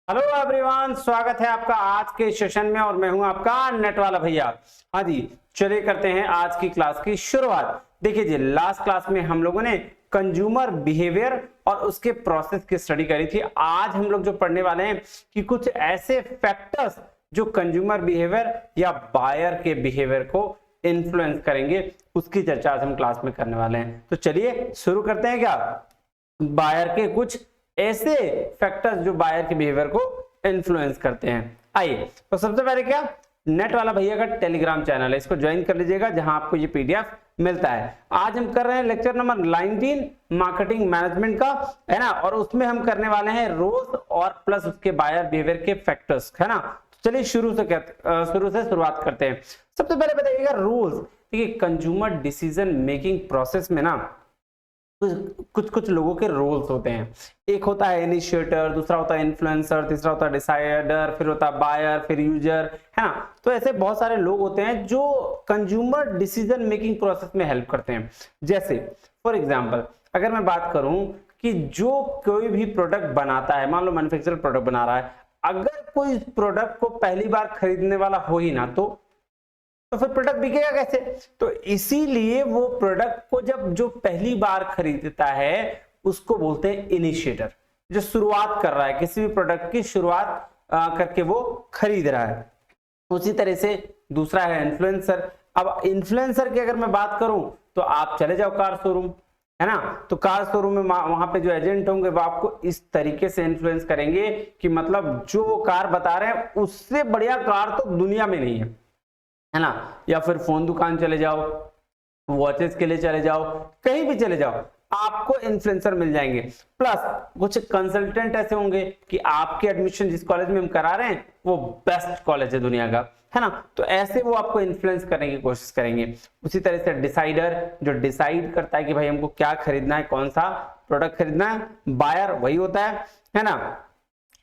Hello everyone, स्वागत है आपका आज के सेशन में और मैं हूं आपका नेट वाला भैया। हाँ जी, चलिए करते हैं आज की क्लास की शुरुआत। देखिए जी, लास्ट क्लास में हम लोगों ने कंज्यूमर बिहेवियर और उसके प्रोसेस की स्टडी करी थी। आज हम लोग जो पढ़ने वाले हैं कि कुछ ऐसे फैक्टर्स जो कंज्यूमर बिहेवियर या बायर के बिहेवियर को इन्फ्लुएंस करेंगे, उसकी चर्चा आज हम क्लास में करने वाले हैं। तो चलिए शुरू करते हैं। क्या बायर के कुछ ऐसे फैक्टर्स जो बायर के बिहेवियर को इन्फ्लुएंस करते हैं। आइए, तो सबसे पहले क्या, नेट वाला भैया का टेलीग्राम चैनल है, इसको ज्वाइन कर लीजिएगा जहां आपको ये पीडीएफ मिलता है। आज हम कर रहे हैं लेक्चर नंबर 19 मार्केटिंग मैनेजमेंट का, है ना, और उसमें हम करने वाले हैं रोज और प्लस उसके बायर बिहेवियर के फैक्टर्स, है ना। तो चलिए शुरू से शुरुआत करते हैं। सबसे पहले बताइएगा रूल्स। देखिए, कंज्यूमर डिसीजन मेकिंग प्रोसेस में ना कुछ लोगों के रोल्स होते हैं। एक होता है इनिशिएटर, दूसरा होता है इन्फ्लुएंसर, तीसरा होता है डिसाइडर, फिर होता है बायर, फिर यूजर, है ना। तो ऐसे बहुत सारे लोग होते हैं जो कंज्यूमर डिसीजन मेकिंग प्रोसेस में हेल्प करते हैं। जैसे फॉर एग्जांपल अगर मैं बात करूं कि जो कोई भी प्रोडक्ट बनाता है, मान लो मैन्युफैक्चरर प्रोडक्ट बना रहा है, अगर कोई प्रोडक्ट को पहली बार खरीदने वाला हो ही ना तो फिर प्रोडक्ट बिकेगा कैसे। तो इसीलिए वो प्रोडक्ट को जब जो पहली बार खरीदता है उसको बोलते हैं इनिशिएटर, जो शुरुआत कर रहा है, किसी भी प्रोडक्ट की शुरुआत करके वो खरीद रहा है। उसी तरह से दूसरा है इन्फ्लुएंसर। अब इन्फ्लुएंसर की अगर मैं बात करूं तो आप चले जाओ कार शोरूम, है ना, तो कार शोरूम में वहां पे जो एजेंट होंगे वो आपको इस तरीके से इन्फ्लुएंस करेंगे कि मतलब जो वो कार बता रहे हैं उससे बढ़िया कार तो दुनिया में नहीं है ना। या फिर फोन दुकान चले जाओ, वॉचेस के लिए चले जाओ, कहीं भी चले जाओ, आपको इन्फ्लुएंसर मिल जाएंगे। प्लस कुछ कंसल्टेंट ऐसे होंगे कि आपके एडमिशन जिस कॉलेज में हम करा रहे हैं वो बेस्ट कॉलेज है दुनिया का, है ना, तो ऐसे वो आपको इन्फ्लुएंस करने की कोशिश करेंगे। उसी तरह से डिसाइडर, जो डिसाइड करता है कि भाई हमको क्या खरीदना है, कौन सा प्रोडक्ट खरीदना है। बायर वही होता है ना,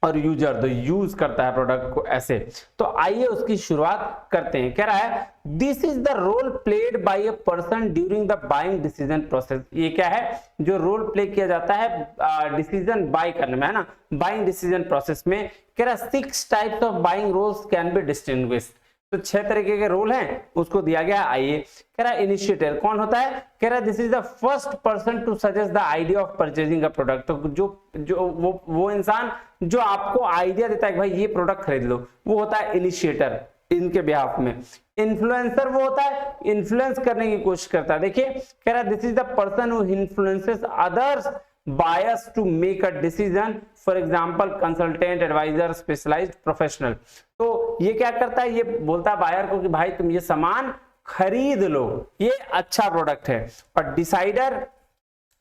और यूजर जो यूज करता है प्रोडक्ट को। ऐसे तो आइए उसकी शुरुआत करते हैं। कह रहा है this is the role played by a person during the buying decision process. ये क्या है, जो रोल प्ले किया जाता है डिसीजन बाय करने में, है ना, बाइंग डिसीजन प्रोसेस में। कह रहा है 6 types of buying roles can be distinguished. तो 6 तरीके के रोल हैं, उसको दिया गया। आइए, कह रहा है इनिशिएटर कौन होता है, कह रहा है this is the first person to suggest the idea of purchasing a product. तो जो वो इंसान जो आपको आइडिया देता है कि भाई ये प्रोडक्ट खरीद लो, वो होता है इनिशिएटर इनके बिहाफ में। इन्फ्लुएंसर वो होता है इन्फ्लुएंस करने की कोशिश करता है। देखिए, कह रहा है this is the person who influences others bias to make a decision, for example consultant, advisor, specialized professional। तो ये क्या करता है, ये बोलता है बायर को कि भाई तुम ये सामान खरीद लो, ये अच्छा प्रोडक्ट है। और डिसाइडर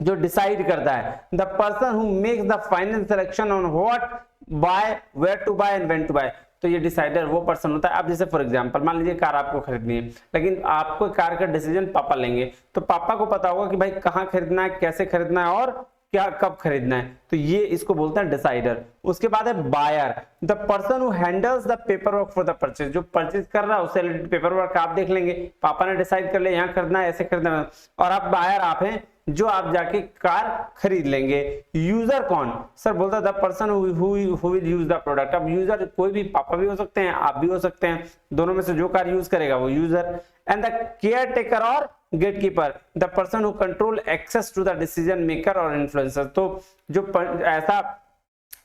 जो डिसाइड करता है, the person who makes the final selection on what buy, where to buy and when to buy. तो ये डिसाइडर वो पर्सन होता है। अब जैसे फॉर एग्जांपल मान लीजिए कार आपको खरीदनी है, लेकिन आपको कार का डिसीजन पापा लेंगे, तो पापा को पता होगा कि भाई कहाँ खरीदना है, कैसे खरीदना है और क्या कब खरीदना है। तो ये इसको बोलते हैं डिसाइडर। उसके बाद है buyer, the person who handles the paper work for the purchase. जो परचेज कर रहा है उससे रिलेटेड पेपर वर्क आप देख लेंगे, पापा ने डिसाइड कर लिया यहाँ खरीदना है, ऐसे खरीदना है, और आप बायर आप हैं जो आप जाके कार खरीद लेंगे। यूजर कौन, सर बोलता है the person who will use the product. अब यूजर कोई भी, पापा भी हो सकते हैं, आप भी हो सकते हैं, दोनों में से जो कार यूज करेगा वो user. And the caretaker or gatekeeper, the person who control access to the decision maker or influencer. तो जो ऐसा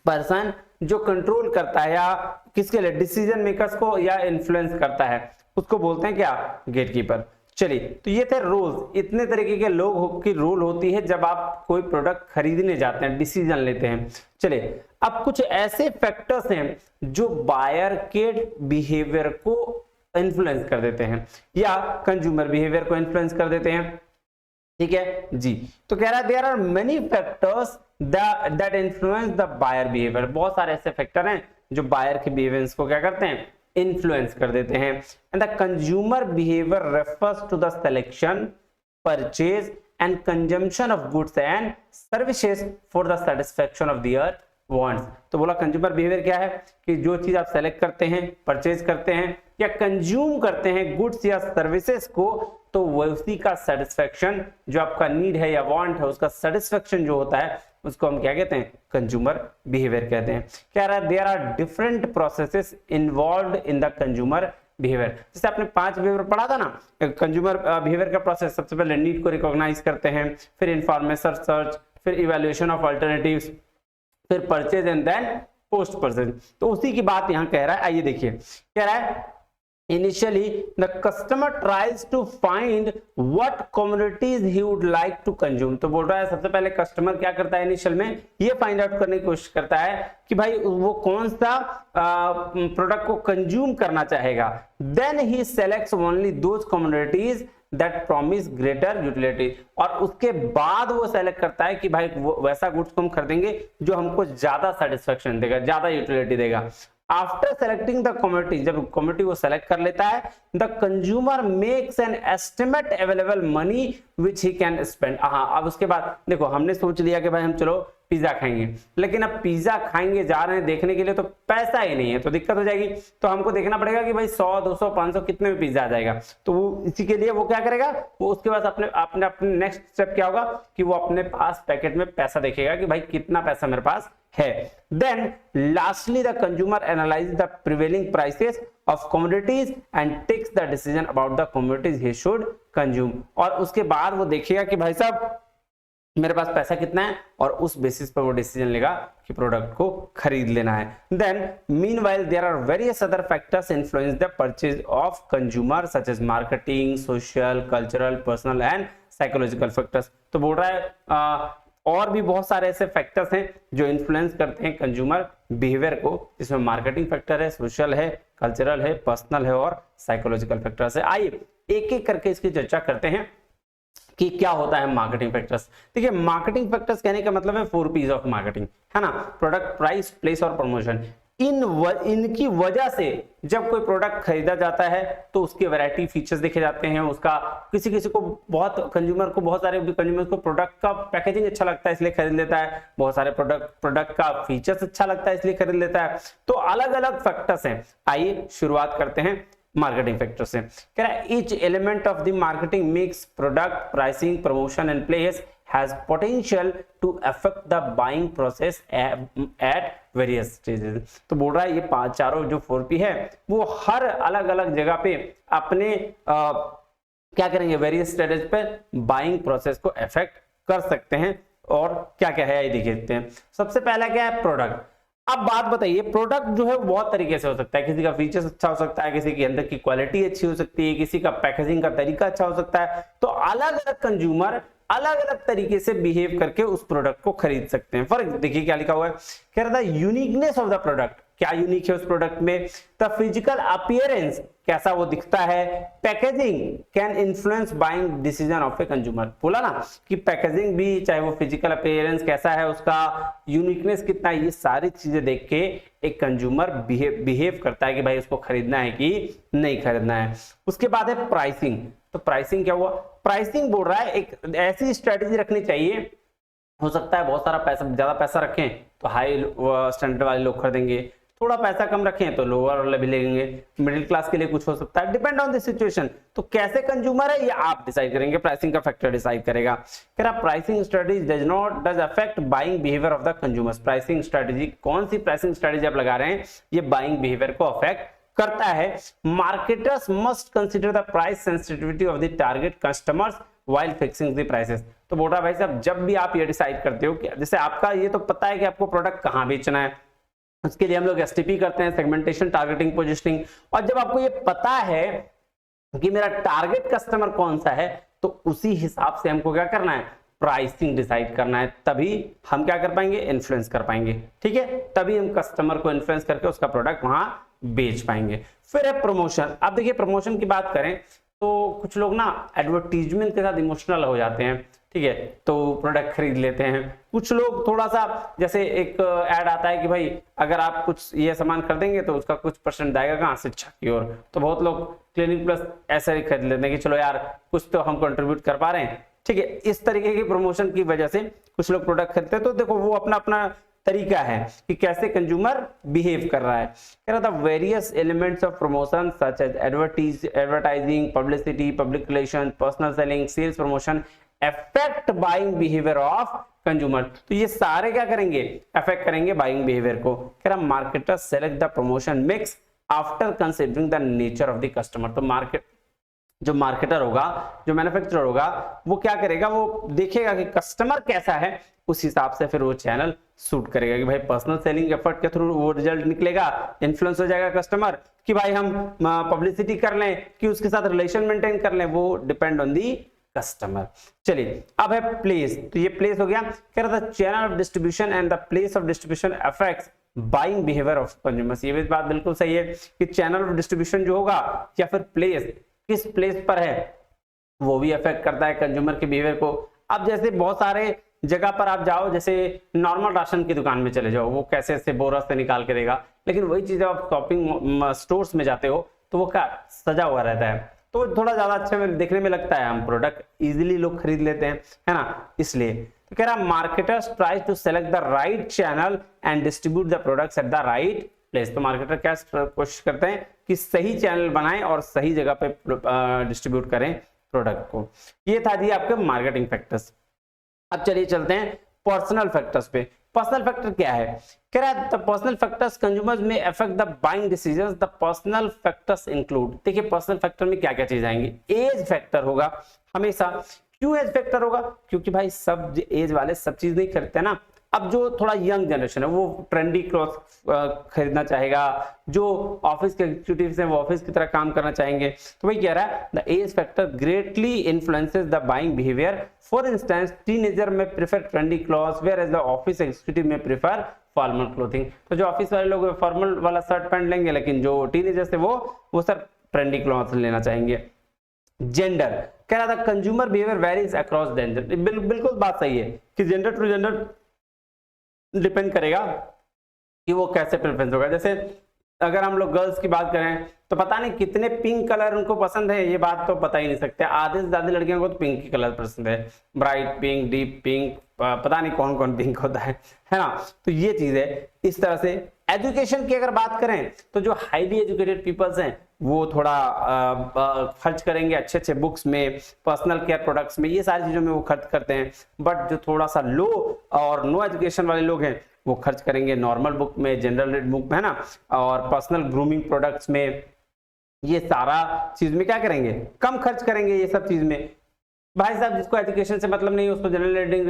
पर्सन जो कंट्रोल करता है या किसके लिए, डिसीजन मेकर्स को या इन्फ्लुएंस करता है, उसको बोलते हैं क्या, गेटकीपर। चलिए, तो ये थे रोल्स। इतने तरीके के लोग की रोल होती है जब आप कोई प्रोडक्ट खरीदने जाते हैं, डिसीजन लेते हैं। चलिए, अब कुछ ऐसे फैक्टर्स हैं जो बायर के बिहेवियर को इन्फ्लुएंस कर देते हैं या कंज्यूमर बिहेवियर को इन्फ्लुएंस कर देते हैं। ठीक है जी, तो कह रहा है there are many factors that influence the buyer behaviour. बहुत सारे ऐसे फैक्टर हैं जो बायर के बिहेवियर को क्या करते हैं, इन्फ्लुएंस कर देते हैं। And the consumer behaviour refers to the selection, purchase and consumption of goods and services for the satisfaction of their wants. तो बोला कंज्यूमर बिहेवियर क्या है कि जो चीज आप सेलेक्ट करते हैं, परचेज करते हैं या कंज्यूम करते हैं गुड्स या सर्विसेज को, तो उसी का सेटिस्फैक्शन, जो आपका नीड है या वांट है, उसका सेटिस्फैक्शन जो होता है उसको हम क्या कहते हैं, कंज्यूमर बिहेवियर कहते हैं। क्या रहा है, there are different processes involved in the consumer behaviour. जैसे आपने 5 बिहेवियर पढ़ा था ना, कंज्यूमर बिहेवियर का प्रोसेस, सबसे पहले नीड को रिकॉग्नाइज करते हैं, फिर इंफॉर्मेशन सर्च, फिर इवैल्यूएशन ऑफ अल्टरनेटिव्स, फिर purchase and then post purchase. तो उसी की बात यहां कह रहा है। आइए देखिए, कह रहा है initially the customer tries to find what commodities he would like to consume। तो बोल रहा है सबसे पहले कस्टमर क्या करता है, इनिशियल में ये फाइंड आउट करने की कोशिश करता है कि भाई वो कौन सा प्रोडक्ट को कंज्यूम करना चाहेगा। Then he selects only those commodities that promise greater utility, और उसके बाद वो सेलेक्ट करता है कि भाई वो वैसा गुड्स को हम खरीदेंगे जो हमको ज्यादा सेटिस्फेक्शन देगा, ज्यादा यूटिलिटी देगा। आफ्टर सेलेक्टिंग द कमोडिटी, जब कमोडिटी वो सेलेक्ट कर लेता है, the consumer makes an estimate available money which he can spend. हाँ, अब उसके बाद देखो हमने सोच लिया कि भाई हम चलो पिज्जा खाएंगे, लेकिन अब पिज्जा खाएंगे जा रहे हैं देखने के लिए तो पैसा ही नहीं है, तो दिक्कत हो जाएगी। तो हमको देखना पड़ेगा कि भाई 100 200 500 कितने में पिज्जा आ जाएगा। तो वो इसी के लिए वो क्या करेगा, वो उसके बाद अपने नेक्स्ट स्टेप क्या होगा कि वो अपने पास पैकेट में पैसा देखेगा कि भाई कितना पैसा मेरे पास है। Then lastly the consumer analyse the prevailing prices of commodities and takes the decision about the commodities he should consume. और उसके बाद वो देखेगा कि भाई साहब मेरे पास पैसा कितना है, और उस बेसिस पर वो डिसीजन लेगा कि प्रोडक्ट को खरीद लेना है। Then meanwhile there are various other factors influence the purchase of consumer such as marketing, social, cultural, personal and psychological factors. तो बोल रहा है और भी बहुत सारे ऐसे फैक्टर्स हैं जो इन्फ्लुएंस करते हैं कंज्यूमर बिहेवियर को, जिसमें मार्केटिंग फैक्टर है, सोशल है, कल्चरल है, पर्सनल है और साइकोलॉजिकल फैक्टर्स है। आइए एक एक करके इसकी चर्चा करते हैं कि क्या होता है मार्केटिंग फैक्टर्स। देखिए मार्केटिंग फैक्टर्स कहने का मतलब है 4 P's ऑफ मार्केटिंग, है ना, प्रोडक्ट, प्राइस, प्लेस और प्रमोशन। इनकी वजह से जब कोई प्रोडक्ट खरीदा जाता है तो उसके वैरायटी फीचर्स देखे जाते हैं, उसका किसी को बहुत सारे कंज्यूमर को प्रोडक्ट का पैकेजिंग अच्छा लगता है इसलिए खरीद लेता है, बहुत सारे प्रोडक्ट का फीचर्स अच्छा लगता है इसलिए खरीद लेता है। तो अलग अलग फैक्टर्स हैं। आइए शुरुआत करते हैं मार्केटिंग फैक्टर से। कह रहा है each element of the marketing mix, product, pricing, promotion and place has potential to affect the buying process at various stages। तो बोल रहा है ये चारों जो 4P है वो हर अलग अलग जगह पे अपने क्या करेंगे, वेरियस स्टेजेस पे बाइंग प्रोसेस को अफेक्ट कर सकते हैं। और क्या क्या है ये देखते हैं। सबसे पहला क्या है, प्रोडक्ट। अब बात बताइए, प्रोडक्ट जो है बहुत तरीके से हो सकता है, किसी का फीचर्स अच्छा हो सकता है, किसी के अंदर की क्वालिटी अच्छी हो सकती है, किसी का पैकेजिंग का तरीका अच्छा हो सकता है। तो अलग अलग कंज्यूमर अलग अलग तरीके से बिहेव करके उस प्रोडक्ट को खरीद सकते हैं। फॉर देखिए क्या लिखा हुआ है, कह रहा था यूनिकनेस ऑफ द प्रोडक्ट, क्या यूनिक है उस प्रोडक्ट में, द फिजिकल अपीयरेंस, कैसा वो दिखता है, packaging can influence buying decision of a consumer. बोला ना कि पैकेजिंग भी, चाहे वो फिजिकल अपीयरेंस कैसा है, उसका यूनिकनेस कितना है, ये सारी चीजें देख के एक कंज्यूमर बिहेव करता है कि भाई उसको खरीदना है कि नहीं खरीदना है। उसके बाद है प्राइसिंग। तो प्राइसिंग क्या हुआ, प्राइसिंग बोल रहा है एक ऐसी स्ट्रेटेजी रखनी चाहिए, हो सकता है बहुत सारा पैसा, ज्यादा पैसा रखें तो हाई स्टैंडर्ड वाले लोग खरीदेंगे, थोड़ा पैसा कम रखें तो लोअर वाले भी लेंगे, मिडिल क्लास के लिए कुछ हो सकता है, डिपेंड ऑन द सिचुएशन। तो कैसे कंज्यूमर है ये आप डिसाइड करेंगे, प्राइसिंग का फैक्टर डिसाइड करेगा। फिर आप pricing strategy does affect buying behaviour of the consumers. Pricing strategy, कौन सी प्राइसिंग स्ट्रेटेजी आप लगा रहे हैं, ये बाइंग बिहेवियर को अफेक्ट करता है। Marketers must consider the price sensitivity of the target customers while fixing the prices. तो बोल रहा भाई साहब जब भी आप ये डिसाइड करते हो कि जैसे आपका ये तो पता है कि आपको प्रोडक्ट कहां बेचना है, उसके लिए हम लोग एसटीपी करते हैं, सेगमेंटेशन, टारगेटिंग, पोजीशनिंग। और जब आपको ये पता है कि मेरा टारगेट कस्टमर कौन सा है तो उसी हिसाब से हमको क्या करना है, प्राइसिंग डिसाइड करना है, तभी हम क्या कर पाएंगे, इन्फ्लुएंस कर पाएंगे। ठीक है, तभी हम कस्टमर को इन्फ्लुएंस करके उसका प्रोडक्ट वहां बेच पाएंगे। फिर है प्रमोशन। अब देखिए प्रमोशन की बात करें तो कुछ लोग ना एडवर्टीजमेंट के साथ इमोशनल हो जाते हैं, ठीक है, तो प्रोडक्ट खरीद लेते हैं। कुछ लोग थोड़ा सा, जैसे एक ऐड आता है कि भाई अगर आप कुछ ये सामान खरीदेंगे तो उसका कुछ परसेंट आएगा कहाँ, शिक्षा की ओर, तो बहुत लोग क्लिनिक प्लस ऐसे ही खरीद लेते हैं कि चलो यार कुछ तो हम कंट्रीब्यूट कर पा रहे हैं। ठीक है, इस तरीके की प्रमोशन की वजह से कुछ लोग प्रोडक्ट खरीदते हैं। तो देखो वो अपना अपना तरीका है कि कैसे कंज्यूमर बिहेव कर रहा है। कह रहा था various elements of promotion such as advertising, publicity, public relation, personal selling, sales promotion affect buying behavior of consumer. तो ये सारे क्या करेंगे, अफेक्ट करेंगे बाइंग बिहेवियर को। कह रहा marketer select the promotion mix after considering the nature of the customer. तो जो मार्केटर होगा, जो मैन्युफैक्चरर होगा, वो क्या करेगा, वो देखेगा कि कस्टमर कैसा है, उस हिसाब से फिर वो चैनल सूट करेगा कि भाई पर्सनल सेलिंग एफर्ट के थ्रू वो रिजल्ट निकलेगा, इन्फ्लुएंस हो जाएगा कस्टमर, कि भाई हम पब्लिसिटी कर लें, कि उसके साथ रिलेशन मेंटेन कर लें, वो डिपेंड ऑन दी कस्टमर। चलिए अब है प्लेस। तो ये प्लेस हो गया। कह रहा था channel of distribution and the place of distribution affects buying behaviour of consumers. ये भी बात बिल्कुल सही है कि चैनल ऑफ डिस्ट्रीब्यूशन जो होगा या फिर प्लेस, किस प्लेस पर है, वो भी अफेक्ट करता है कंज्यूमर के बिहेवियर को। अब जैसे बहुत सारे जगह पर आप जाओ, जैसे नॉर्मल राशन की दुकान में चले जाओ, वो कैसे से बोरा से निकाल के देगा, लेकिन वही चीज आप शॉपिंग स्टोर्स में जाते हो तो वो क्या सजा हुआ रहता है, तो थोड़ा ज्यादा अच्छे में देखने में लगता है, हम प्रोडक्ट इजीली लोग खरीद लेते हैं, है ना। इसलिए तो कह रहा marketers try to select the right channel and distribute the products at the right place. तो मार्केटर क्या कोशिश करते हैं कि सही चैनल बनाएं और सही जगह पे डिस्ट्रीब्यूट करें प्रोडक्ट को। ये था जी आपके मार्केटिंग फैक्टर्स। अब चलिए चलते हैं पर्सनल फैक्टर्स पे। पर्सनल फैक्टर क्या है, कह रहा है द पर्सनल फैक्टर्स कंज्यूमर्स में affect the buying decisions. The personal factors include, देखिए पर्सनल फैक्टर में क्या क्या चीज आएंगी। एज फैक्टर होगा हमेशा। क्यों एज फैक्टर होगा, क्योंकि भाई सब एज वाले सब चीज नहीं खरीदते ना। अब जो थोड़ा यंग जनरेशन है वो ट्रेंडी क्लॉथ खरीदना चाहेगा, जो ऑफिस के एग्जीक्यूटिव्स हैं वो ऑफिस की तरह काम करना चाहेंगे। तो वही कह रहा है the age factor greatly influences the buying behaviour. For instance teenager may prefer trendy clothes whereas the office executive may prefer formal clothing. तो जो ऑफिस वाले लोग फॉर्मल वाला शर्ट पैंट लेंगे, लेकिन जो टीनेजर्स है वो सर ट्रेंडी क्लॉथ लेना चाहेंगे। जेंडर, कह रहा था consumer behaviour varies across gender. बिल्कुल बात सही है कि जेंडर टू जेंडर डिपेंड करेगा कि वो कैसे प्रेफरेंस होगा। जैसे अगर हम लोग गर्ल्स की बात करें तो पता नहीं कितने पिंक कलर उनको पसंद है, ये बात तो पता ही नहीं सकते। आधे से ज्यादा लड़कियों को तो पिंक की कलर पसंद है, ब्राइट पिंक, डीप पिंक, पता नहीं कौन कौन पिंक होता है ना। तो ये चीज है इस तरह से। एजुकेशन की अगर बात करें तो जो हाईली एजुकेटेड पीपल्स हैं वो थोड़ा खर्च करेंगे अच्छे अच्छे बुक्स में, पर्सनल केयर प्रोडक्ट्स में, ये सारी चीजों में वो खर्च करते हैं। बट जो थोड़ा सा लो और नो एजुकेशन वाले लोग हैं वो खर्च करेंगे नॉर्मल बुक में, जनरल बुक में, है ना, और पर्सनल ग्रूमिंग प्रोडक्ट्स में। ये सारा चीज में क्या करेंगे, कम खर्च करेंगे ये सब चीज में। भाई साहब जिसको एजुकेशन से मतलब नहीं है उसको जनरल रीडिंग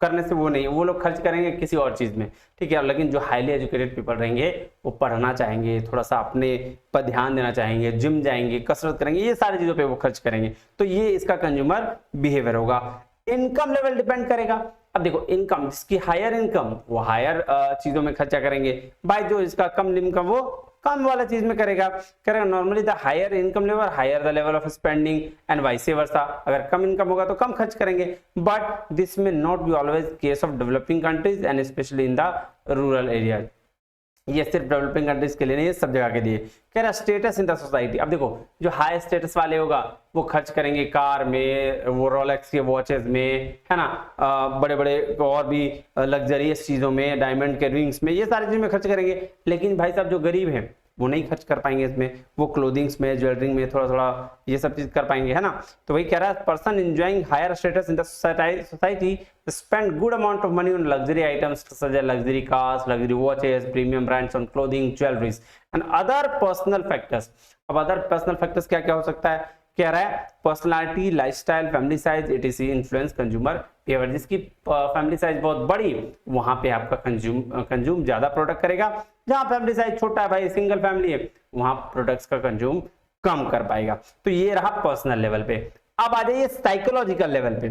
करने से वो नहीं है, वो लोग खर्च करेंगे किसी और चीज में, ठीक है। लेकिन जो हाईली एजुकेटेड पीपल रहेंगे वो पढ़ना चाहेंगे, थोड़ा सा अपने पर ध्यान देना चाहेंगे, जिम जाएंगे, कसरत करेंगे, ये सारी चीजों पे वो खर्च करेंगे। तो ये इसका कंज्यूमर बिहेवियर होगा। इनकम लेवल डिपेंड करेगा। अब देखो इनकम, जिसकी हायर इनकम वो हायर चीजों में खर्चा करेंगे। भाई जो इसका कम इनकम वो कम वाला चीज में करेगा। Normally the higher income level higher the level of spending and vice versa. अगर कम इनकम होगा तो कम खर्च करेंगे। But this may not be always case of developing countries and especially in the rural area. ये सिर्फ डेवलपिंग कंट्रीज के लिए नहीं है, सब जगह के लिए। कह रहा स्टेटस इन द सोसाइटी। अब देखो जो हाई स्टेटस वाले होगा वो खर्च करेंगे कार में, वो रोलेक्स के वॉचेस में, है ना, बड़े बड़े और भी लग्जरियस चीजों में, डायमंड के रिंग्स में, ये सारी चीज में खर्च करेंगे। लेकिन भाई साहब जो गरीब हैं वो नहीं खर्च कर पाएंगे इसमें, वो क्लोथिंग्स में, ज्वेलरी में थोड़ा थोड़ा ये सब चीज कर पाएंगे, है ना। तो वही कह रहा है person enjoying higher status in the society spend good amount of money on luxury items such as luxury cars, luxury watches, premium brands on clothing, jewelries and other personal factors। अब other personal factors क्या क्या हो सकता है, कह रहा है personality, lifestyle, family size, etc influence consumer behaviour. जिसकी फैमिली साइज बहुत बड़ी वहां पे आपका कंज्यूम ज्यादा प्रोडक्ट करेगा। जहां फैमिली साइज छोटा है, भाई सिंगल फैमिली है, वहां प्रोडक्ट्स का कंज्यूम कम कर पाएगा। तो ये रहा पर्सनल लेवल पे। अब आ जाइए साइकोलॉजिकल लेवल पे,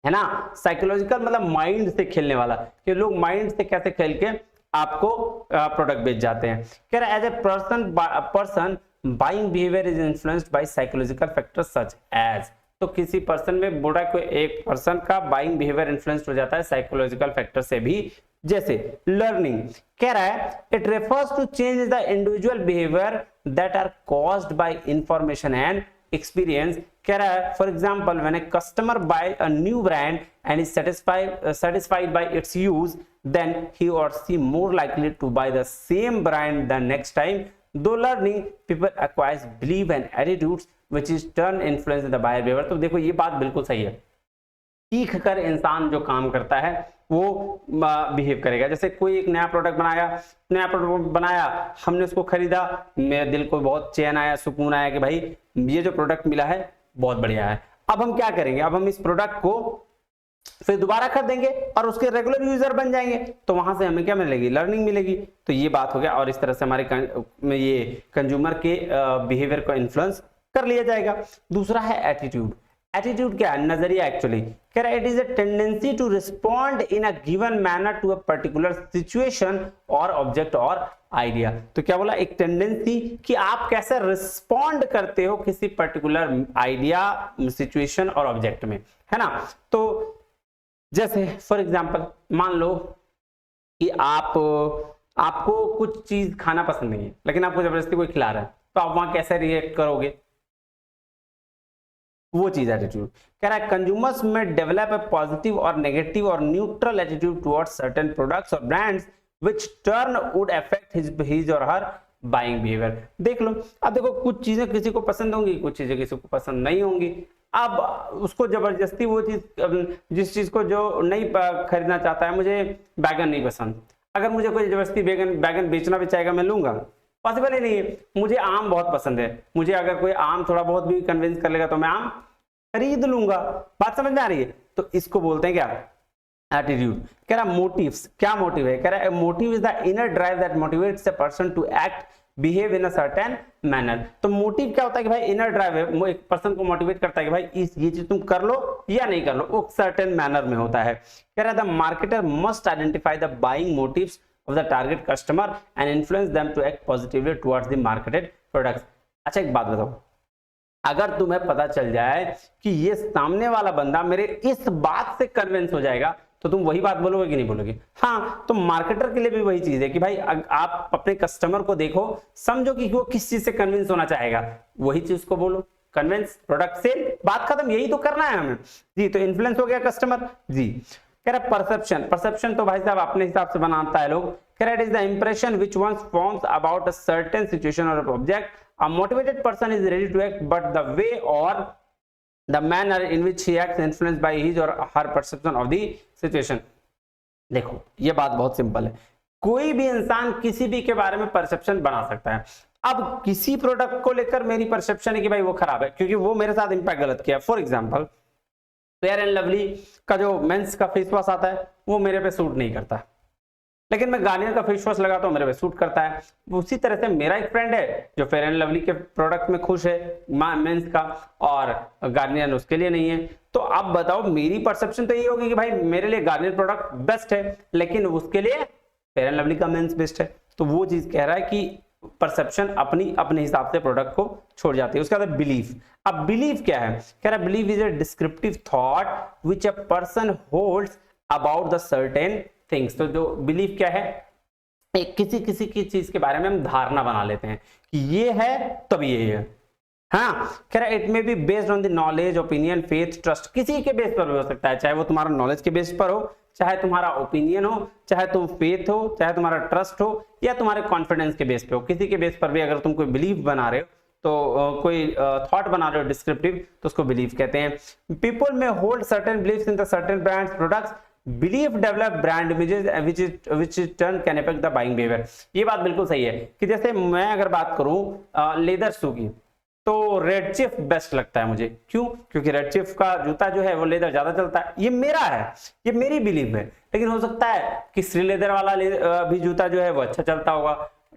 है ना। साइकोलॉजिकल मतलब माइंड से खेलने वाला, कि लोग माइंड से कैसे खेल के आपको प्रोडक्ट बेच जाते हैं। कह रहा है as a person buying behaviour is influenced by psychological factors such as. तो किसी पर्सन में बोला कोई एक पर्सन का बाइंग बिहेवियर इन्फ्लुएंस्ड हो जाता है साइकोलॉजिकल फैक्टर से भी। जैसे लर्निंग, कह रहा है it refers to change the individual behaviour that are caused by information and experience। कह रहा है for example when a customer buy a new brand and is satisfied by its use, then he or she more likely to buy the same brand the next time। Though learning, people acquires belief and attitudes which is turn influence in the buyer behavior। तो देखो ये बात बिल्कुल सही है सीख कर इंसान जो काम करता है वो बिहेव करेगा। जैसे कोई एक नया प्रोडक्ट बनाया, हमने उसको खरीदा, मेरे दिल को बहुत चैन आया, सुकून आया कि भाई ये जो प्रोडक्ट मिला है बहुत बढ़िया है। अब हम क्या करेंगे, अब हम इस प्रोडक्ट को फिर दोबारा खरीदेंगे और उसके रेगुलर यूजर बन जाएंगे, तो वहां से हमें क्या मिलेगी, लर्निंग मिलेगी। तो ये बात हो गया, और इस तरह से हमारे ये कंज्यूमर के बिहेवियर को इन्फ्लुएंस कर लिया जाएगा। दूसरा है एटीट्यूड। एटीट्यूड क्या है, नजरिया। एक्चुअली कह रहा है it is a tendency to respond in a given manner to a particular situation और ऑब्जेक्ट और आइडिया। तो क्या बोला, एक टेंडेंसी कि आप कैसे रिस्पॉन्ड करते हो किसी पर्टिकुलर आइडिया, सिचुएशन और ऑब्जेक्ट में, है ना। तो जैसे फॉर एग्जाम्पल मान लो कि आपको कुछ चीज खाना पसंद नहीं है, लेकिन आपको जबरदस्ती कोई खिला रहा है, तो आप वहां कैसे रिएक्ट करोगे, वो चीज एटीट्यूड। कह रहा है consumers may develop a positive or negative or neutral attitude towards certain products or brands which turn would affect his or her buying behaviour. देख लो, अब देखो कुछ चीजें किसी को पसंद होंगी, कुछ चीजें किसी को पसंद नहीं होंगी। अब उसको जबरदस्ती वो चीज, जिस चीज को जो नहीं खरीदना चाहता है, मुझे बैगन नहीं पसंद, अगर मुझे कोई जबरदस्ती बैगन बेचना भी चाहेगा, मैं लूंगा, पॉसिबल ही नहीं है। मुझे आम बहुत पसंद है, मुझे अगर कोई आम थोड़ा बहुत भी कन्विंस कर लेगा तो मैं आम खरीद लूंगा। बात समझ में आ रही है। तो इसको बोलते हैं क्या, एटीट्यूड। कह रहा मोटिव्स, क्या मोटिव है, कह रहा है motive is the inner drive that motivates a person to act behave in a certain manner. तो मोटिव क्या होता है कि भाई इनर ड्राइव है, एक पर्सन को मोटिवेट करता है कि भाई ये चीज तुम कर लो या नहीं कर लो, वो सर्टेन मैनर में होता है। कह रहा है the marketer must identify the buying motives of the target customer and influence them to act positively towards the marketed products। अच्छा एक बात बताओ, अगर तुम्हें पता चल जाए कि ये सामने वाला बंदा मेरे इस बात से कन्विंस हो जाएगा, तो तुम वही बात बोलोगे कि नहीं बोलोगे। हाँ, तो मार्केटर के लिए भी वही चीज है कि भाई आप अपने कस्टमर को देखो, समझो कि वो किस चीज से कन्विंस होना चाहेगा, वही चीज को बोलो, कन्विंस, प्रोडक्ट सेल, बात खत्म, यही तो करना है हमें जी। तो इन्फ्लुएंस हो गया कस्टमर जी। कह रहा परसेप्शन तो भाई साहब अपने हिसाब से बनाता है लोग। कह रहा it is the impression which once forms about a certain situation और object. A motivated person is ready to act but the way or the manner in which he acts influenced by his or her perception of the situation. देखो ये बात बहुत simple है, कोई भी इंसान किसी भी के बारे में परसेप्शन बना सकता है। अब किसी प्रोडक्ट को लेकर मेरी परसेप्शन है कि भाई वो खराब है क्योंकि वो मेरे साथ इंपैक्ट गलत किया। For example fair and lovely का जो मेंस का फेस वॉश आता है वो मेरे पे सूट नहीं करता, लेकिन मैं गार्नियर का फेस वॉश लगाता हूँ, मेरे पे सूट करता है। उसी तरह से मेरा एक फ्रेंड है जो फेयर एंड लवली के प्रोडक्ट में खुश है मेंस का, और गार्नियर उसके लिए नहीं है। तो अब बताओ, मेरी परसेप्शन तो ये होगी कि भाई मेरे लिए गार्नियर प्रोडक्ट बेस्ट है, लेकिन उसके लिए फेयर एंड लवली का मेंस बेस्ट है। तो वो चीज कह रहा है कि परसेप्शन अपने हिसाब से प्रोडक्ट को छोड़ जाती है। उसके बाद बिलीफ। अब बिलीफ क्या है, कह रहा है belief is a descriptive thought which a person holds about the certain things. तो जो बिलीफ क्या है, एक किसी की चीज के बारे में हम धारणा बना लेते हैं कि ये है तब ये है। हाँ, कह रहा है it may be based on the knowledge, opinion, faith, trust. किसी के बेस पर भी हो सकता है, चाहे वो तुम्हारा नॉलेज के बेस पर हो, चाहे तुम्हारा ओपिनियन हो, चाहे तुम फेथ हो, चाहे तुम्हारा ट्रस्ट हो, या तुम्हारे कॉन्फिडेंस के बेस पे हो। किसी के बेस पर भी अगर तुम कोई बिलीव बना रहे हो, तो कोई थॉट बना रहे हो डिस्क्रिप्टिव, तो उसको बिलीव कहते हैं। पीपल में hold certain believes in the certain brands products. Belief develop brand images which turn can affect the buying behaviour. ये बात बिल्कुल सही है कि जैसे मैं अगर बात करूं लेदर शू की, तो रेड चिफ बेस्ट लगता है मुझे। क्यों? क्योंकि रेड चिफ का जूता जो है वो लेदर ज्यादा चलता है। ये मेरा है, ये मेरी बिलीफ है। लेकिन हो सकता है कि श्री लेदर वाला भी जूता जो है वो अच्छा चलता होगा,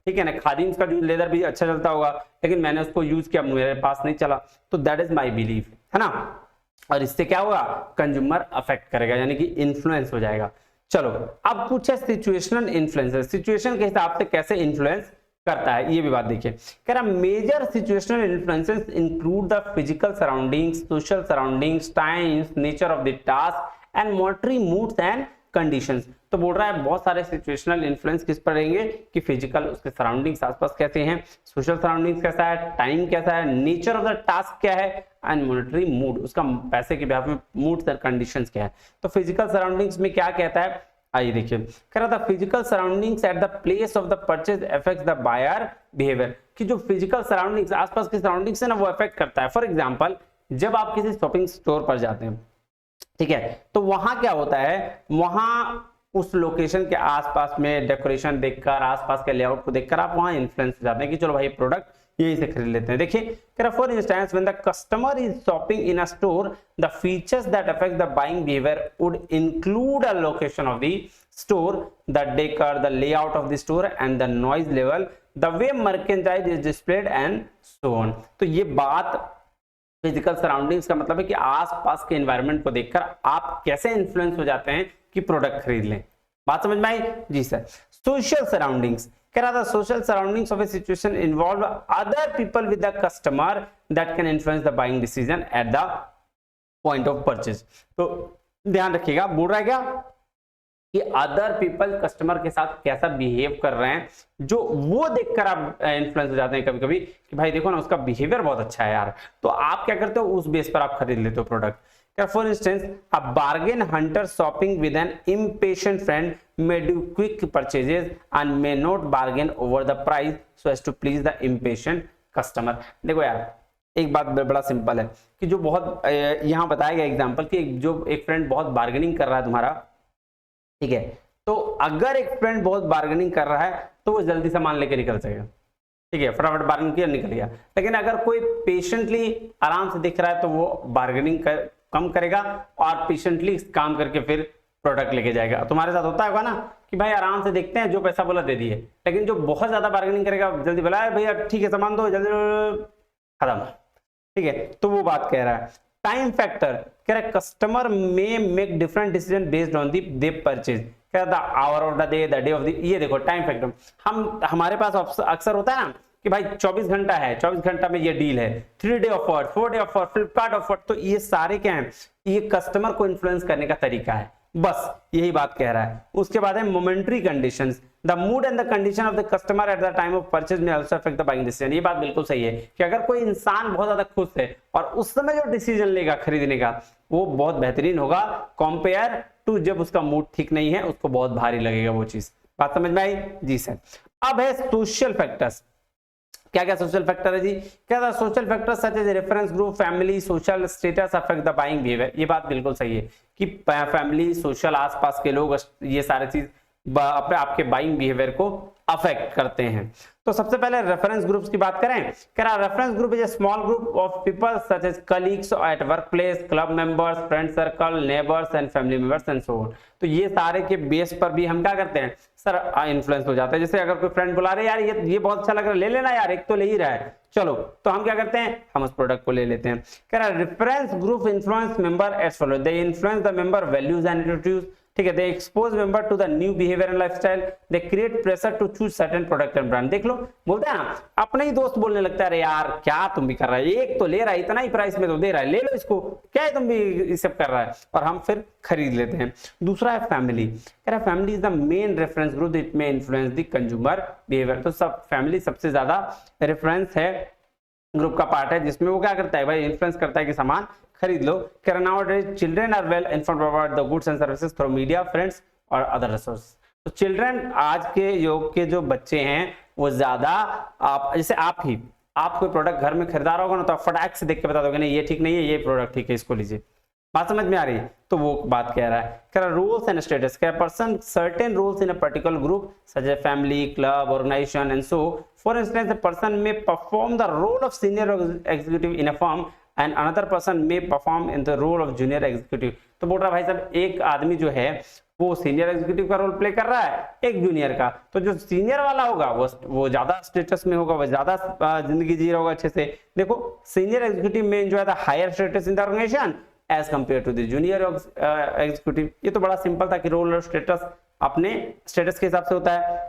ठीक है ना, खादिम्स का लेदर भी अच्छा चलता होगा, लेकिन मैंने उसको यूज किया, मेरे पास नहीं चला। तो दैट इज माई बिलीफ, है ना। और इससे क्या होगा, कंज्यूमर अफेक्ट करेगा, यानी कि इन्फ्लुएंस हो जाएगा। चलो अब पूछे सिचुएशनल इन्फ्लुएंस, सिचुएशन के हिसाब से कैसे इन्फ्लुएंस करता है, ये भी बात देखिए। कह रहा major situational influences include the physical surroundings, social surroundings, times, nature of the task and monetary moods and conditions. तो बोल रहा है बहुत सारे सिचुएशनल इन्फ्लुएंस किस पर रहेंगे कि फिजिकल, उसके सराउंडिंग्स आसपास कैसे हैं, सोशल सराउंडिंग्स कैसा है, टाइम कैसा है, नेचर ऑफ द टास्क क्या है, एंड मॉनिटरी मूड, उसका पैसे के बिहाफ में मूड्स एंड कंडीशंस क्या है। तो फिजिकल सराउंडिंग्स में क्या कहता है, आइए देखिए। कह रहा था physical surroundings at the place of the purchase affects the buyer behaviour, कि जो फिजिकल सराउंडिंग्स, आसपास की सराउंडिंग्स है ना, वो अफेक्ट करता है। फॉर एग्जांपल जब आप किसी शॉपिंग स्टोर पर जाते हैं, ठीक है। तो वहां क्या होता है, वहां उस लोकेशन के आसपास में डेकोरेशन देखकर, आसपास के लेआउट को देखकर आप वहां इन्फ्लुएंस हो जाते हैं कि चलो भाई प्रोडक्ट यहीं से खरीद लेते हैं। देखिए for instance when the customer is shopping in a store the features that affect the buying behaviour would include a location of the store, the decker, the layout of the store and the noise level, the way merchandise is displayed and so on. तो ये बात physical surroundings का मतलब है कि आसपास के environment को देखकर आप कैसे इन्फ्लुएंस हो जाते हैं कि प्रोडक्ट खरीद लें। बात समझ में आई जी सर। सोशल सराउंडिंग्स कह रहा था, social surroundings of A situation involve other people with the customer that can influence the buying decision at the point of purchase. तो ध्यान रखिएगा, बोल रहा है क्या कि अदर पीपल कस्टमर के साथ कैसा बिहेव कर रहे हैं, जो वो देखकर आप इन्फ्लुएंस हो जाते हैं कभी कभी कि भाई देखो ना उसका बिहेवियर बहुत अच्छा है यार, तो आप क्या करते हो उस बेस पर आप खरीद लेते हो product. For instance a bargain hunter shopping with an impatient friend may do quick purchases and may not bargain over the price so as to please the impatient customer। देखो यार एक बात बड़ा सिंपल है कि जो बहुत यहाँ बताया गया एग्जांपल कि जो एक फ्रेंड बहुत बार्गेनिंग कर रहा है तुम्हारा, ठीक है, तो अगर एक फ्रेंड बहुत बार्गेनिंग कर रहा है तो वो जल्दी सामान लेके निकल जाएगा, ठीक है, फटाफट बार्गेनिंग किया निकल गया। लेकिन अगर कोई पेशेंटली आराम से दिख रहा है तो वो बार्गेनिंग कम करेगा और पेशेंटली काम करके फिर प्रोडक्ट लेके जाएगा। तुम्हारे साथ होता होगा ना कि भाई आराम से देखते हैं, जो पैसा बोला दे दिए, लेकिन जो बहुत ज्यादा बार्गेनिंग करेगा जल्दी बोला भैया ठीक है सामान दो जल्दी खत्म, ठीक है, तो वो बात कह रहा है। टाइम फैक्टर कह रहा है कस्टमर में make different decision based on the purchase, कह रहा था hour of the day of the, ये देखो टाइम फैक्टर हमारे पास अक्सर होता है ना कि भाई 24 घंटा है, 24 घंटा में ये डील है, 3 day offer, 4 day offer, Flipkart offer, तो ये सारे क्या है, ये कस्टमर को इन्फ्लुएंस करने का तरीका है, बस यही बात कह रहा है। उसके बाद है momentary conditions, the mood and the condition of the customer at the time of purchase may also affect the buying decision. ये बात बिल्कुल सही है कि अगर कोई इंसान बहुत ज्यादा खुश है और उस समय जो डिसीजन लेगा खरीदने का वो बहुत बेहतरीन होगा कंपेयर टू जब उसका मूड ठीक नहीं है, उसको बहुत भारी लगेगा वो चीज। बात समझ में आई जी सर। अब है सोशल फैक्टर्स, क्या क्या सोशल फैक्टर है जी, क्या था social factor such as reference group, family, social status affect the buying behaviour. ये बात बिल्कुल सही है कि फैमिली, सोशल, आसपास के लोग, ये सारे चीज अपने आपके बाइंग बिहेवियर को अफेक्ट करते हैं। तो सबसे पहले रेफरेंस ग्रुप्स की बात करें, कह रहा reference group is a small group of people such as colleagues at work place, club members, friend circle, neighbours and family members and so on. तो ये सारे के बेस पर भी हम क्या करते हैं सर इन्फ्लुएंस हो जाता है। जैसे अगर कोई फ्रेंड बुला रहे यार ये बहुत अच्छा लग रहा है, ले लेना यार, एक तो ले ही रहा है, चलो, तो हम क्या करते हैं, हम उस प्रोडक्ट को ले लेते हैं। कह रहा reference group influence member as follow, they influence the member values and attitudes, ठीक है, they expose member to the new behaviour and lifestyle, they create pressure to choose certain product and brand. देख लो बोलते हैं ना, अपने ही दोस्त बोलने लगता है अरे यार क्या तुम भी कर रहा है, एक तो ले रहा है, इतना ही प्राइस में तो दे रहा है, ले लो इसको, क्या है तुम भी ये सब कर रहा है, और हम फिर खरीद लेते हैं। दूसरा है फैमिली, कह रहा है family is the main reference group, it में इन्फ्लुएंस द कंज्यूमर बिहेवियर। तो सब फैमिली सबसे ज्यादा रेफरेंस है ग्रुप का पार्ट है जिसमें वो क्या करता है भाई इन्फ्लुएंस करता है कि सामान खरीद लो। Nowadays children are well informed about the goods and services through media, friends or other resource. तो चिल्ड्रन आज के युग के जो बच्चे हैं वो ज्यादा, आप जैसे आप कोई प्रोडक्ट घर में खरीदा रहा होगा ना तो आप फटाक से देख के बता दोगे नहीं ये ठीक नहीं है, ये प्रोडक्ट ठीक है, इसको लीजिए। बात समझ में आ रही है? तो वो बात कह रहा है, कह रहा रूल्स एंड स्टेटस, कह person certain rules in a particular group such as family, club, organisation and so. For instance, a person may perform the role of senior executive in a firm and another person may perform in the role of junior executive। तो बोल रहा भाई साहब एक आदमी जो है वो सीनियर एग्जीक्यूटिव का रोल प्ले कर रहा है, एक जूनियर का। तो जो सीनियर वाला होगा वो ज्यादा स्टेटस में होगा, वो ज्यादा जिंदगी जी रहा होगा अच्छे से। देखो senior executive may enjoy the higher status in the organisation as compare to the junior executive. ये तो बड़ा सिंपल था कि रोल और स्टेटस अपने स्टेटस के हिसाब से होता है।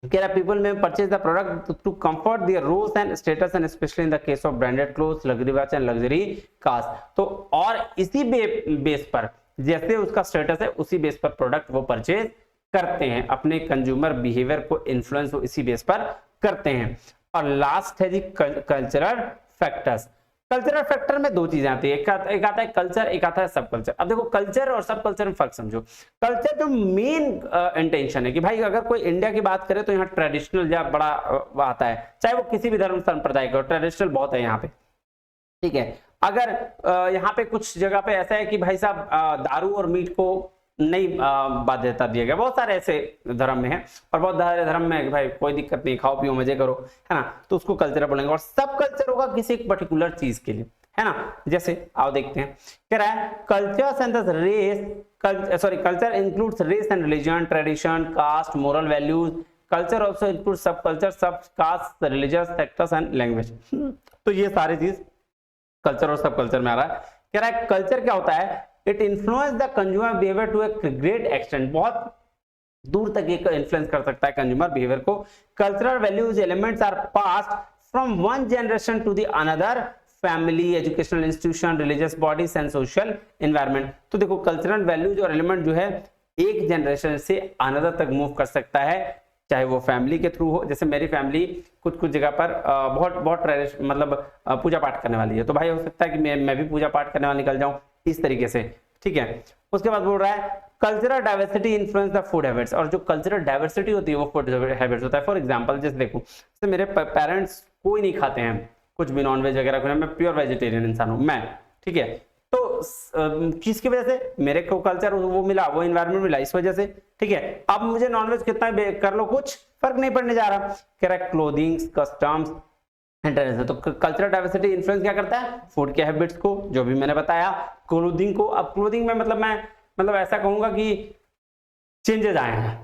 People may purchase the product to comfort their roles and status, and especially in the case of branded clothes, luxury watch and luxury cars। तो और इसी बेस पर जैसे उसका स्टेटस है उसी बेस पर प्रोडक्ट वो परचेज करते हैं, अपने कंज्यूमर बिहेवियर को इन्फ्लुएंस वो इसी बेस पर करते हैं। और लास्ट है जी कल्चरल फैक्टर्स। कल्चरल फैक्टर में दो चीजें आती है, एक आता है कल्चर, एक आता है सब कल्चर। अब देखो कल्चर और सब कल्चर में फर्क समझो। कल्चर जो मेन इंटेंशन है कि भाई अगर कोई इंडिया की बात करे तो यहाँ ट्रेडिशनल या बड़ा आता है, चाहे वो किसी भी धर्म संप्रदाय का, ट्रेडिशनल बहुत है यहाँ पे, ठीक है। अगर यहाँ पे कुछ जगह पे ऐसा है कि भाई साहब दारू और मीट को नहीं बाध्यता दिया गया, बहुत सारे ऐसे धर्म में है, और बहुत सारे धर्म में भाई कोई दिक्कत नहीं, खाओ पियो मजे करो, है ना, तो उसको कल्चर बोलेंगे। और सब कल्चर होगा किसी एक पर्टिकुलर चीज के लिए, है ना। जैसे आओ देखते हैं, कह रहा है cultures and the race, culture includes race and religion, tradition, caste, moral values. Culture also include sub culture, sub caste, religious sectors and language. तो ये सारी चीज कल्चर और सब कल्चर में आ रहा है। कह रहा है कल्चर क्या होता है, it influence the consumer behaviour to a great extent, बहुत दूर तक ये इन्फ्लुएंस कर सकता है कंज्यूमर बिहेवियर को। Cultural values elements are passed from one generation to the another, family, educational institution, religious bodies and social environment. तो देखो कल्चरल वैल्यूज और एलिमेंट जो है एक जनरेशन से अनदर तक मूव कर सकता है, चाहे वो फैमिली के थ्रू हो। जैसे मेरी फैमिली कुछ कुछ जगह पर बहुत ट्रेडिशन मतलब पूजा पाठ करने वाली है, तो भाई हो सकता है कि मैं भी पूजा पाठ करने वाला निकल जाऊं इस तरीके से, ठीक है। उसके बाद बोल रहा है cultural diversity influence the food habits, और जो कल्चरल डाइवर्सिटी होती है वो फूड हैबिट्स होता है। फॉर एग्जांपल जैसे देखो, जैसे मेरे पेरेंट्स कोई नहीं खाते हैं कुछ भी नॉनवेज वगैरह, मैं प्योर वेजिटेरियन इंसान हूं मैं, ठीक है। तो किसकी वजह से, मेरे को कल्चर वो मिला, वो एनवायरनमेंट मिला, इस वजह से, ठीक है। अब मुझे नॉनवेज कितना भी कर लो कुछ फर्क नहीं पड़ने जा रहा। कह रहा है क्लोथिंग्स, कस्टम्स, इंटरनेशनल। तो कल्चरल डाइवर्सिटी इन्फ्लुएंस क्या करता है, फूड के हैबिट्स को, जो भी मैंने बताया, क्लोथिंग को। अब क्लोथिंग में मतलब मैं मतलब ऐसा कहूंगा कि चेंजेस आए हैं,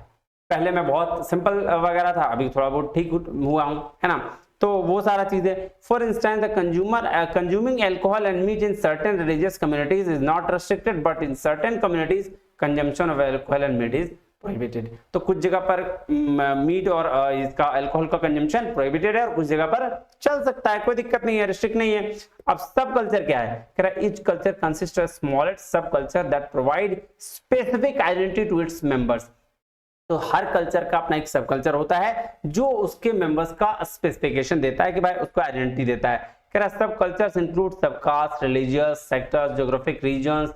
पहले मैं बहुत सिंपल वगैरह था, अभी थोड़ा बहुत ठीक हुआ हूं, है ना। तो वो सारा चीजें, for instance the consuming alcohol and meat in certain religious communities is not restricted, but in certain communities consumption of alcohol and meat is prohibited. तो कुछ जगह पर मीट और इसका अल्कोहल का कंजम्पशन प्रोहिबिटेड है, और कुछ जगह पर चल सकता है, कोई दिक्कत नहीं है, रिस्ट्रिक्ट नहीं है। अब सब कल्चर क्या है, कह रहा है each culture consist of smallest sub culture that provide specific identity to its members. तो हर कल्चर का अपना एक सब कल्चर होता है जो उसके मेंबर्स का स्पेसिफिकेशन देता है कि भाई उसको आइडेंटिटी देता है। कह रहा है sub cultures include sub caste, religious sectors, geographic regions,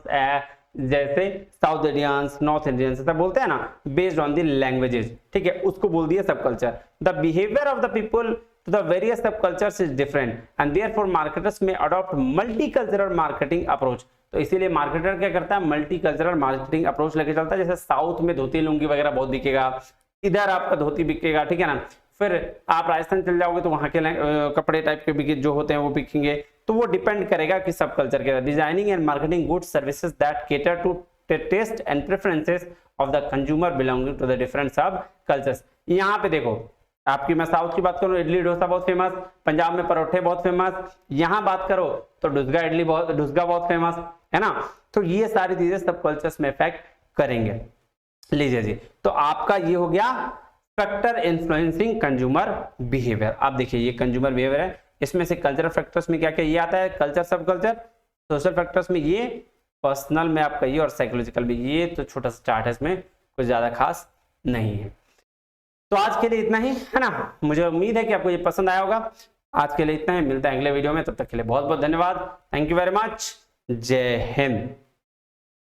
जैसे साउथ इंडियंस, नॉर्थ इंडियंस ऐसा बोलते हैं ना, बेस्ड ऑन द लैंग्वेजेस, ठीक है, उसको बोल दिया sub culture. The behaviour of the people to the various sub cultures is different and therefore marketers may adopt multi cultural marketing approach. तो इसीलिए मार्केटर क्या करता है, मल्टी कल्चरल मार्केटिंग अप्रोच लेके चलता है। जैसे साउथ में धोती लुंगी वगैरह बहुत बिकेगा, इधर आपका धोती बिकेगा, ठीक है ना। फिर आप राजस्थान चल जाओगे तो वहां के कपड़े टाइप के जो होते हैं वो बिकेंगे। तो वो डिपेंड करेगा कि सब कल्चर के designing and marketing goods services that cater to taste and preferences of the consumer belonging to the different sub cultures. यहाँ पे देखो आपकी, मैं साउथ की बात करूं, इडली डोसा बहुत फेमस, पंजाब में परोठे बहुत फेमस, यहाँ बात करो तो डुसगा बहुत फेमस, है ना। तो ये सारी चीजें सब कल्चर्स में इफेक्ट करेंगे। लीजिए जी, तो आपका ये हो गया फैक्टर इन्फ्लुएंसिंग कंज्यूमर बिहेवियर। आप देखिए ये कंज्यूमर बिहेवियर है, इसमें से कल्चरल फैक्टर्स में क्या क्या ये आता है, कल्चर, सब कल्चर, सोशल फैक्टर्स में ये, पर्सनल में आपका ये, और साइकोलॉजिकल में ये। तो छोटा सा चार्ट है, इसमें कुछ ज्यादा खास नहीं है। तो आज के लिए इतना ही, है ना। मुझे उम्मीद है कि आपको ये पसंद आया होगा। आज के लिए इतना ही, मिलता है अगले वीडियो में, तब तक के लिए बहुत बहुत धन्यवाद। Thank you very much. जय हिंद।